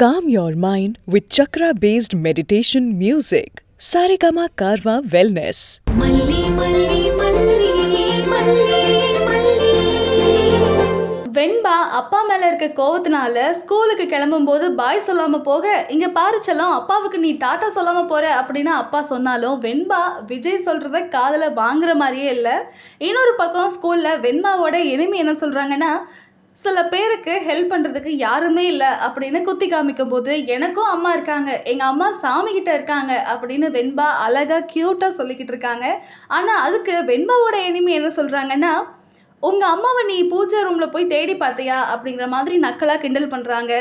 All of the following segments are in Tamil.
Calm your mind with chakra-based meditation music. Saregama Karwa Wellness. மல்லி மல்லி மல்லி மல்லி மல்லி. வெண்பா அப்பா மேல இருக்க கோவத்தினால ஸ்கூலுக்கு கிளம்பும்போது பாய் சொல்லாம போக, இங்க பாரு செல்லம், அப்பாவுக்கு நீ டாட்டா சொல்லாம போற அப்படின்னு அப்பா சொன்னாலும் வெண்பா விஜய் சொல்றத காதுல வாங்குற மாதிரியே இல்லை. இன்னொரு பக்கம் ஸ்கூல்ல வெண்பாவோட எனிமி என்ன சொல்றாங்கன்னா, சில பேருக்கு ஹெல்ப் பண்ணுறதுக்கு யாருமே இல்லை அப்படின்னு குத்தி காமிக்கும் போது, எனக்கும் அம்மா இருக்காங்க, எங்கள் அம்மா சாமி கிட்ட இருக்காங்க அப்படின்னு வெண்பா அழகாக க்யூட்டாக சொல்லிக்கிட்டு இருக்காங்க. ஆனால் அதுக்கு வெண்பாவோட எனிமி என்ன சொல்கிறாங்கன்னா, உங்கள் அம்மாவை நீ பூஜை ரூமில் போய் தேடி பார்த்தியா அப்படிங்கிற மாதிரி நக்கலாக கிண்டல் பண்ணுறாங்க.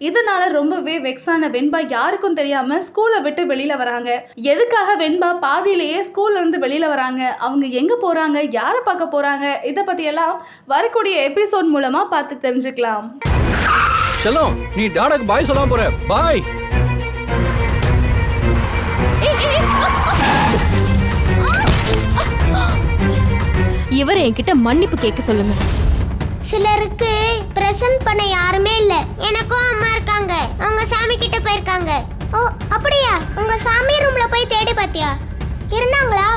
இதனால் ரொம்பவே வெக்ஸான வெண்பா யாருக்கும் தெரியாமல் ஸ்கூலை விட்டு வெளியில் வராங்க. எதுக்காக வெண்பா பாதியிலேயே ஸ்கூல்லேருந்து வெளியில் வராங்க, அவங்க எங்கே போகிறாங்க, யாரை பார்க்க போகிறாங்க, இதை பற்றியெல்லாம் வரக்கூடிய எபிசோட் மூலமாக பார்த்து தெரிஞ்சுக்கலாம். செல்லம், நீ டாடாக்கு பாய் சொல்லாம போற. பாய். இவரை என்கிட்ட மன்னிப்பு கேட்க சொல்லுங்க. சிலருக்கு பிரசன்ட் பண்ண யாருமே இல்ல. எனக்கும் அம்மா இருக்காங்க, அவங்க சாமி கிட்ட போயிருக்காங்க. ஓ அப்படியா? உங்க சாமி ரூம்ல போய் தேடி பாத்தியா? இருந்தாங்களா?